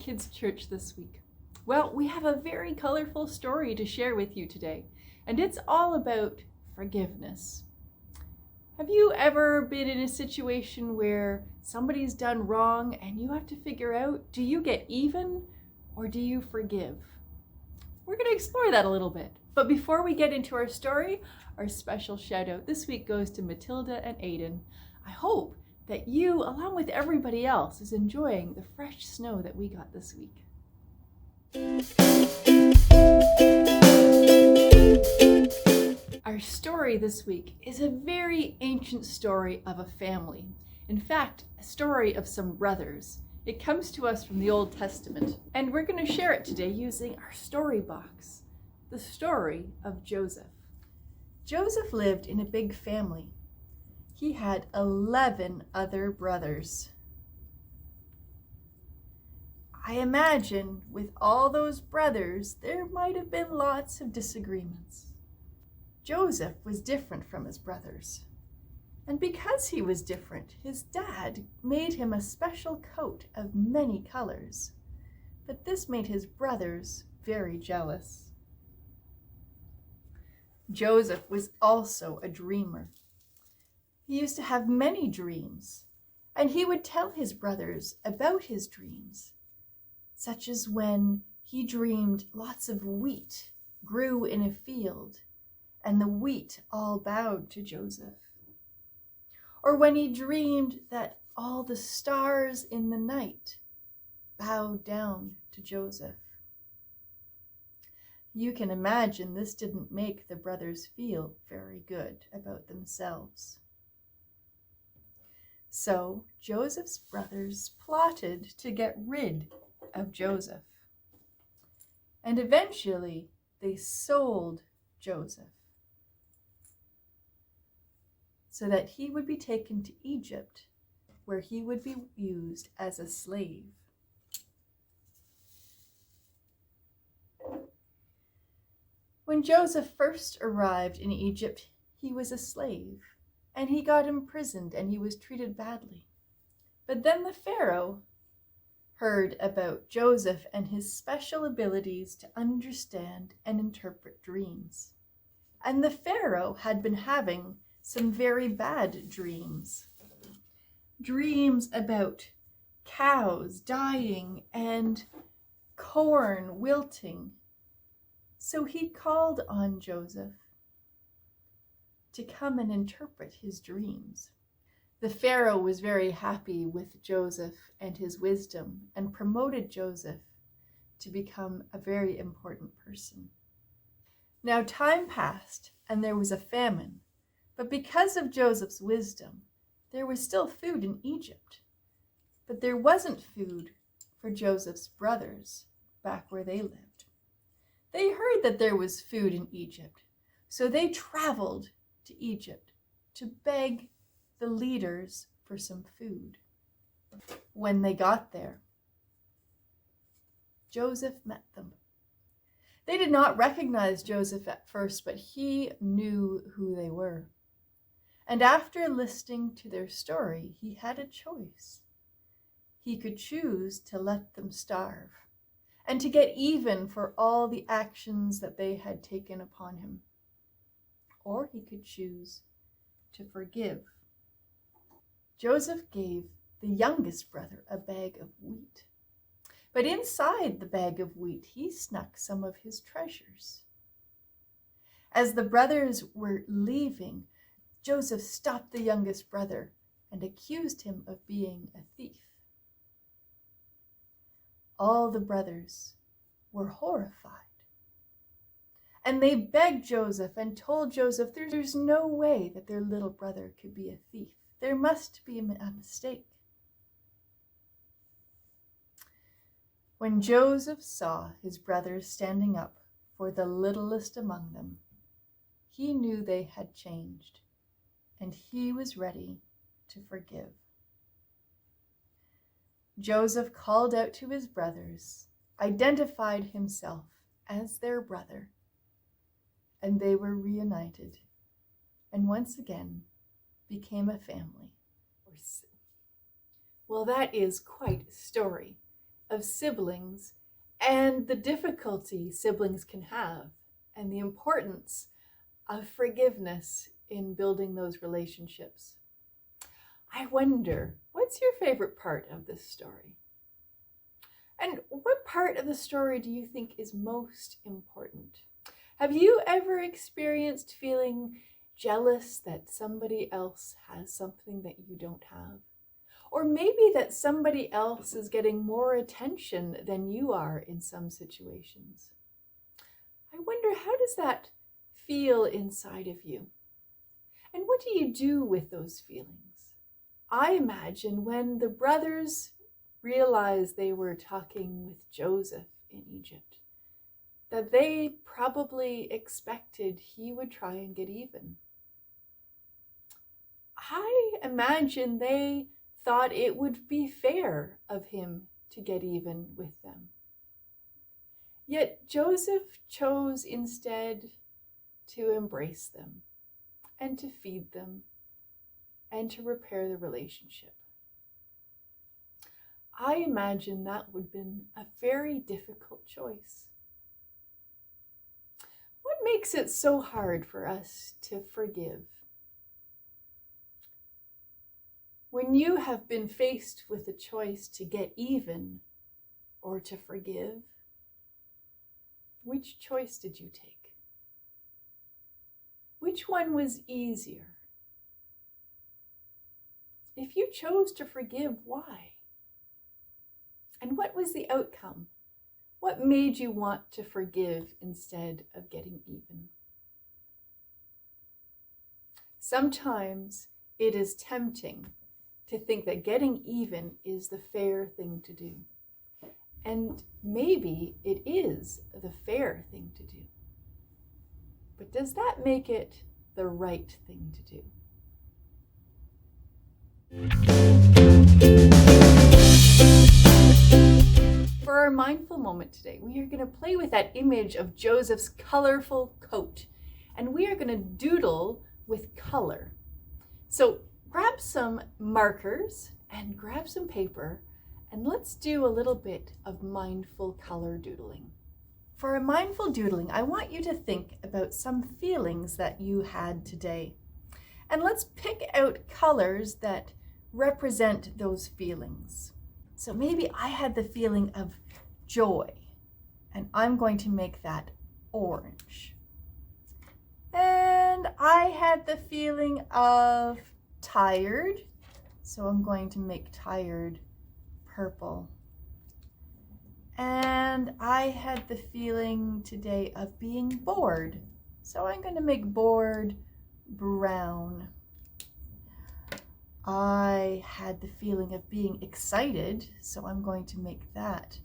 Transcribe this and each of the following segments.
Kids Church this week? Well, we have a very colorful story to share with you today, and it's all about forgiveness. Have you ever been in a situation where somebody's done wrong and you have to figure out, do you get even or do you forgive? We're going to explore that a little bit. But before we get into our story, our special shout out this week goes to Matilda and Aiden. I hope that you, along with everybody else, is enjoying the fresh snow that we got this week. Our story this week is a very ancient story of a family. In fact, a story of some brothers. It comes to us from the Old Testament, and we're going to share it today using our story box, the story of Joseph. Joseph lived in a big family. He had 11 other brothers. I imagine with all those brothers, there might have been lots of disagreements. Joseph was different from his brothers. And because he was different, his dad made him a special coat of many colors. But this made his brothers very jealous. Joseph was also a dreamer. He used to have many dreams, and he would tell his brothers about his dreams, such as when he dreamed lots of wheat grew in a field, and the wheat all bowed to Joseph. Or when he dreamed that all the stars in the night bowed down to Joseph. You can imagine this didn't make the brothers feel very good about themselves. So Joseph's brothers plotted to get rid of Joseph. And eventually they sold Joseph so that he would be taken to Egypt, where he would be used as a slave. When Joseph first arrived in Egypt, he was a slave, and he got imprisoned and he was treated badly. But then the Pharaoh heard about Joseph and his special abilities to understand and interpret dreams. And the Pharaoh had been having some very bad dreams. Dreams about cows dying and corn wilting. So he called on Joseph to come and interpret his dreams. The Pharaoh was very happy with Joseph and his wisdom and promoted Joseph to become a very important person. Now time passed and there was a famine, but because of Joseph's wisdom, there was still food in Egypt. But there wasn't food for Joseph's brothers back where they lived. They heard that there was food in Egypt, so they traveled to Egypt to beg the leaders for some food. When they got there, Joseph met them. They did not recognize Joseph at first, but he knew who they were. And after listening to their story, he had a choice. He could choose to let them starve and to get even for all the actions that they had taken upon him. Or he could choose to forgive. Joseph gave the youngest brother a bag of wheat. But inside the bag of wheat, he snuck some of his treasures. As the brothers were leaving, Joseph stopped the youngest brother and accused him of being a thief. All the brothers were horrified. And they begged Joseph and told Joseph there's no way that their little brother could be a thief. There must be a mistake. When Joseph saw his brothers standing up for the littlest among them, he knew they had changed, and he was ready to forgive. Joseph called out to his brothers, identified himself as their brother, and they were reunited, and once again became a family. Well, that is quite a story. of siblings and the difficulty siblings can have, and the importance of forgiveness in building those relationships. I wonder, what's your favorite part of this story? And what part of the story do you think is most important? Have you ever experienced feeling jealous that somebody else has something that you don't have? Or maybe that somebody else is getting more attention than you are in some situations. I wonder, how does that feel inside of you? And what do you do with those feelings? I imagine when the brothers realized they were talking with Joseph in Egypt, that they probably expected he would try and get even. I imagine they thought it would be fair of him to get even with them. Yet Joseph chose instead to embrace them and to feed them and to repair the relationship. I imagine that would have been a very difficult choice. What makes it so hard for us to forgive? When you have been faced with a choice to get even or to forgive, which choice did you take? Which one was easier? If you chose to forgive, why? And what was the outcome? What made you want to forgive instead of getting even? Sometimes it is tempting to think that getting even is the fair thing to do. And maybe it is the fair thing to do. But does that make it the right thing to do? For our mindful moment today, we are going to play with that image of Joseph's colorful coat. And we are going to doodle with color. So grab some markers and grab some paper, and let's do a little bit of mindful color doodling. For a mindful doodling, I want you to think about some feelings that you had today. And let's pick out colors that represent those feelings. So maybe I had the feeling of joy, and I'm going to make that orange. And I had the feeling of tired, so I'm going to make tired purple. And I had the feeling today of being bored, so I'm going to make bored brown. I had the feeling of being excited, so I'm going to make that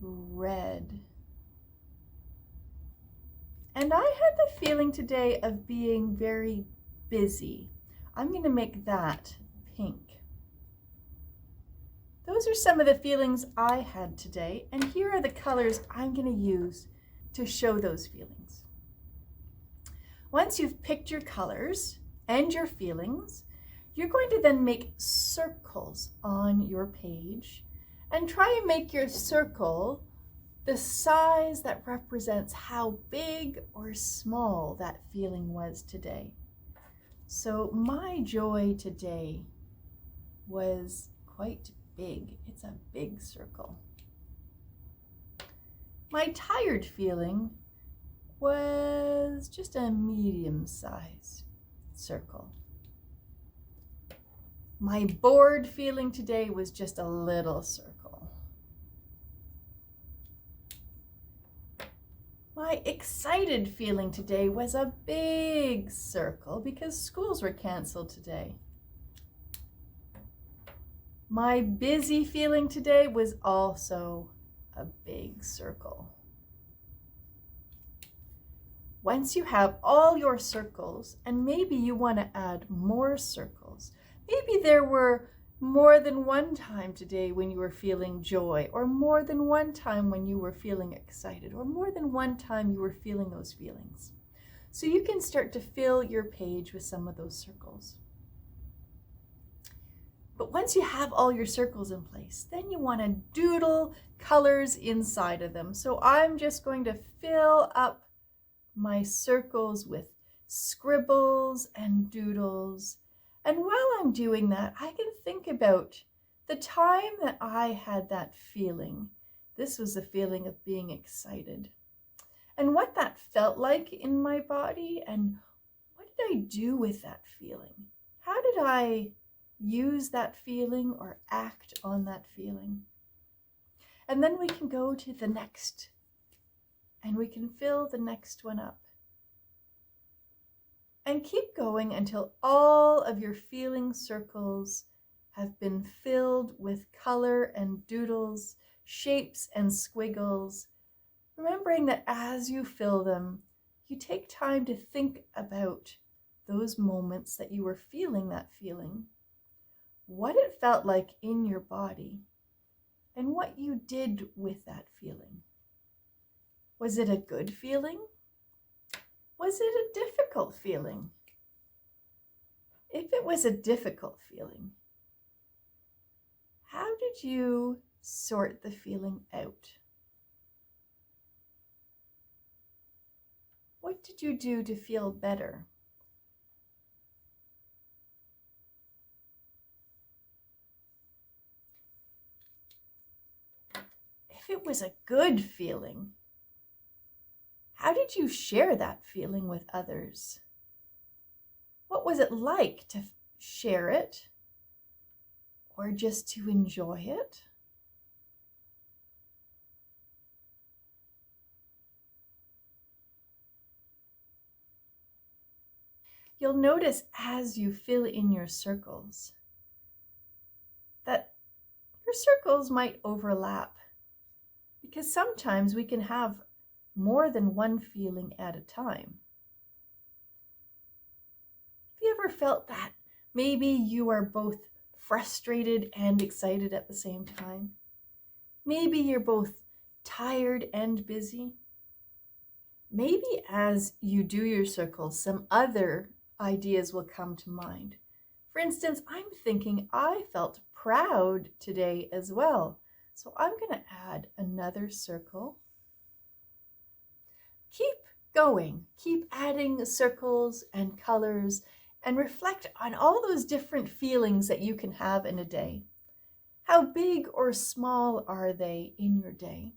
red. And I had the feeling today of being very busy. I'm going to make that pink. Those are some of the feelings I had today, and here are the colors I'm going to use to show those feelings. Once you've picked your colors and your feelings, you're going to then make circles on your page and try and make your circle the size that represents how big or small that feeling was today. So my joy today was quite big. It's a big circle. My tired feeling was just a medium-sized circle. My bored feeling today was just a little circle. My excited feeling today was a big circle because schools were canceled today. My busy feeling today was also a big circle. Once you have all your circles, and maybe you want to add more circles, maybe there were more than one time today when you were feeling joy, or more than one time when you were feeling excited, or more than one time you were feeling those feelings. So you can start to fill your page with some of those circles. But once you have all your circles in place, then you want to doodle colors inside of them. So I'm just going to fill up my circles with scribbles and doodles. And while I'm doing that, I can think about the time that I had that feeling. This was the feeling of being excited. And what that felt like in my body, and what did I do with that feeling? How did I use that feeling or act on that feeling? And then we can go to the next, and we can fill the next one up. And keep going until all of your feeling circles have been filled with color and doodles, shapes and squiggles, remembering that as you fill them, you take time to think about those moments that you were feeling that feeling, what it felt like in your body, and what you did with that feeling. Was it a good feeling? Was it a difficult feeling? If it was a difficult feeling, how did you sort the feeling out? What did you do to feel better? If it was a good feeling, how did you share that feeling with others? What was it like to share it or just to enjoy it? You'll notice as you fill in your circles that your circles might overlap, because sometimes we can have more than one feeling at a time. Have you ever felt that maybe you are both frustrated and excited at the same time? Maybe you're both tired and busy. Maybe as you do your circles, some other ideas will come to mind. For instance, I'm thinking I felt proud today as well. So I'm going to add another circle. Keep going. Keep adding circles and colors and reflect on all those different feelings that you can have in a day. How big or small are they in your day?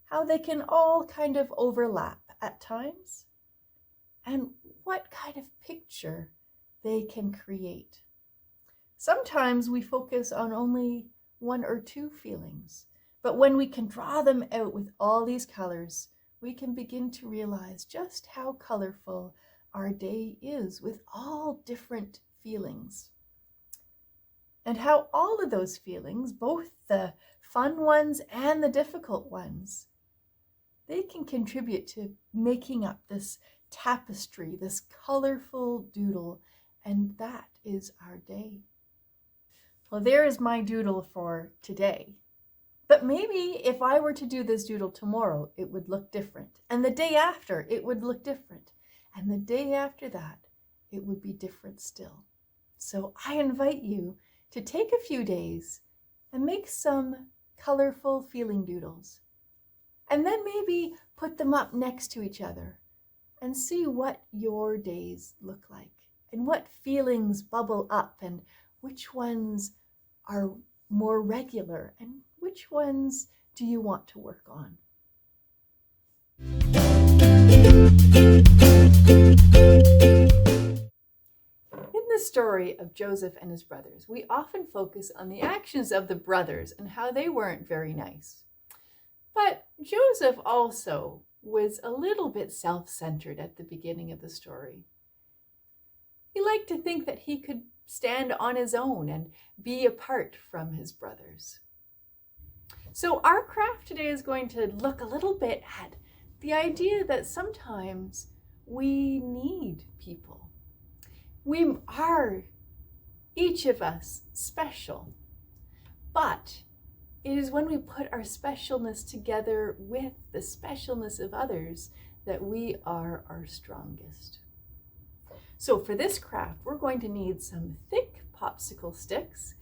How they can all kind of overlap at times, and what kind of picture they can create. Sometimes we focus on only one or two feelings, but when we can draw them out with all these colors, we can begin to realize just how colorful our day is with all different feelings. And how all of those feelings, both the fun ones and the difficult ones, they can contribute to making up this tapestry, this colorful doodle, and that is our day. Well, there is my doodle for today. But maybe if I were to do this doodle tomorrow, it would look different. And the day after, it would look different. And the day after that, it would be different still. So I invite you to take a few days and make some colorful feeling doodles. And then maybe put them up next to each other and see what your days look like and what feelings bubble up and which ones are more regular and which ones do you want to work on. In the story of Joseph and his brothers, we often focus on the actions of the brothers and how they weren't very nice. But Joseph also was a little bit self-centered at the beginning of the story. He liked to think that he could stand on his own and be apart from his brothers. So our craft today is going to look a little bit at the idea that sometimes we need people. We are, each of us, special. But it is when we put our specialness together with the specialness of others that we are our strongest. So for this craft, we're going to need some thick popsicle sticks.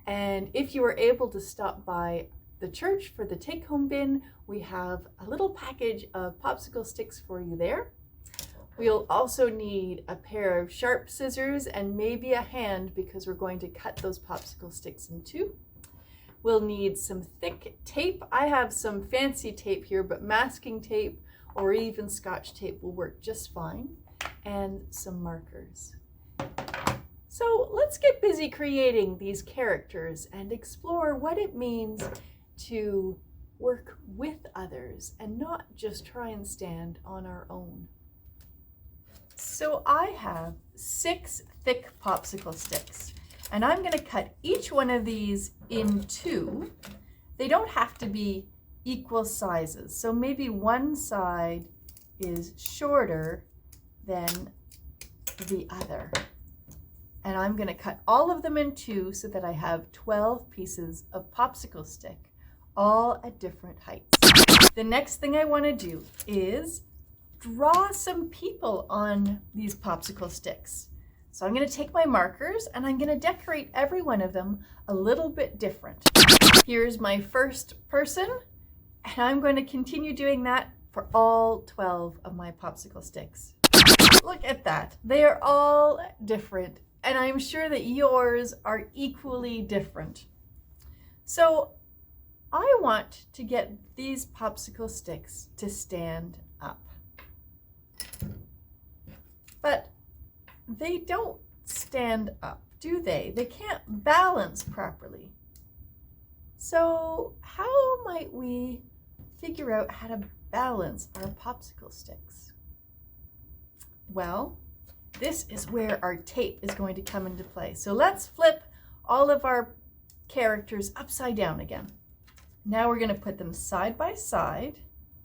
And if you were able to stop by the church for the take-home bin, we have a little package of popsicle sticks for you there. We'll also need a pair of sharp scissors and maybe a hand because we're going to cut those popsicle sticks in two. We'll need some thick tape. I have some fancy tape here, but masking tape or even Scotch tape will work just fine, and some markers. So let's get busy creating these characters and explore what it means to work with others and not just try and stand on our own. So I have 6 thick popsicle sticks, and I'm going to cut each one of these in 2. They don't have to be equal sizes, so maybe one side is shorter than the other. And I'm going to cut all of them in 2 so that I have 12 pieces of popsicle stick, all at different heights. The next thing I want to do is draw some people on these popsicle sticks. So I'm going to take my markers and I'm going to decorate every one of them a little bit different. Here's my first person, and I'm going to continue doing that for all 12 of my popsicle sticks. Look at that. They are all different, and I'm sure that yours are equally different. So I want to get these popsicle sticks to stand up. But they don't stand up, do they? They can't balance properly. So how might we figure out how to balance our popsicle sticks? Well, this is where our tape is going to come into play. So let's flip all of our characters upside down again. Now we're going to put them side by side,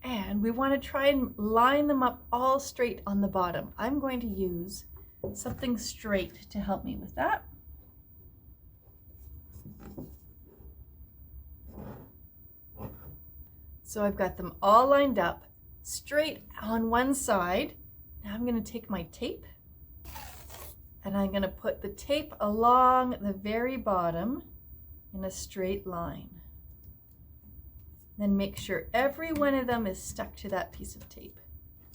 and we want to try and line them up all straight on the bottom. I'm going to use something straight to help me with that. So I've got them all lined up straight on one side. Now I'm going to take my tape and I'm going to put the tape along the very bottom in a straight line. Then make sure every one of them is stuck to that piece of tape.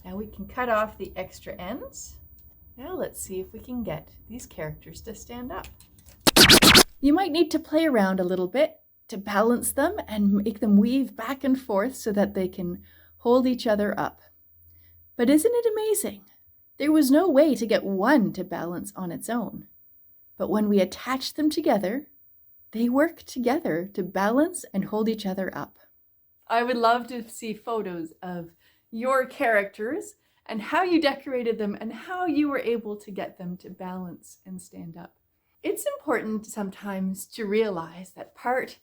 Now we can cut off the extra ends. Now let's see if we can get these characters to stand up. You might need to play around a little bit to balance them and make them weave back and forth so that they can hold each other up. But isn't it amazing? There was no way to get one to balance on its own. But when we attach them together, they work together to balance and hold each other up. I would love to see photos of your characters and how you decorated them and how you were able to get them to balance and stand up. It's important sometimes to realize that part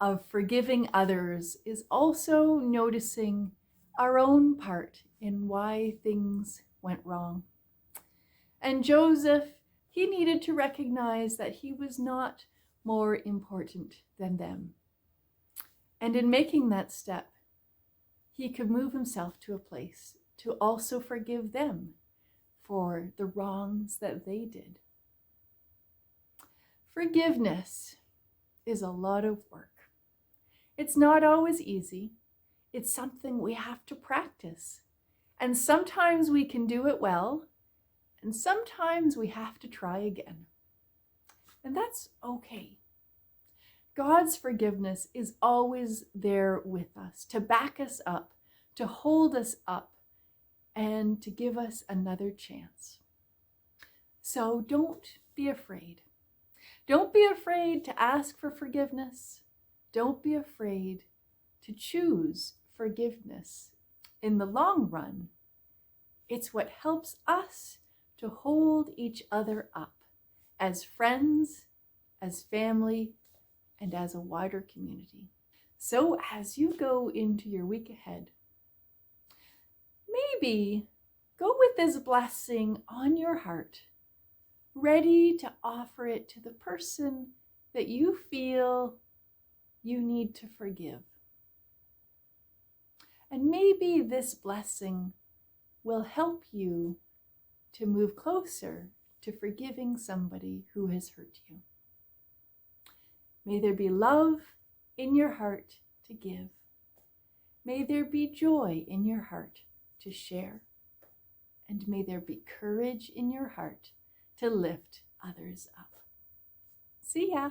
of forgiving others is also noticing our own part in why things went wrong. And Joseph, he needed to recognize that he was not more important than them. And in making that step, he could move himself to a place to also forgive them for the wrongs that they did. Forgiveness is a lot of work. It's not always easy. It's something we have to practice. And sometimes we can do it well, and sometimes we have to try again. And that's okay. God's forgiveness is always there with us, to back us up, to hold us up, and to give us another chance. So don't be afraid. Don't be afraid to ask for forgiveness. Don't be afraid to choose forgiveness. In the long run, it's what helps us to hold each other up as friends, as family, and as a wider community. So as you go into your week ahead, maybe go with this blessing on your heart, ready to offer it to the person that you feel you need to forgive. And maybe this blessing will help you to move closer to forgiving somebody who has hurt you. May there be love in your heart to give. May there be joy in your heart to share. And may there be courage in your heart to lift others up. See ya!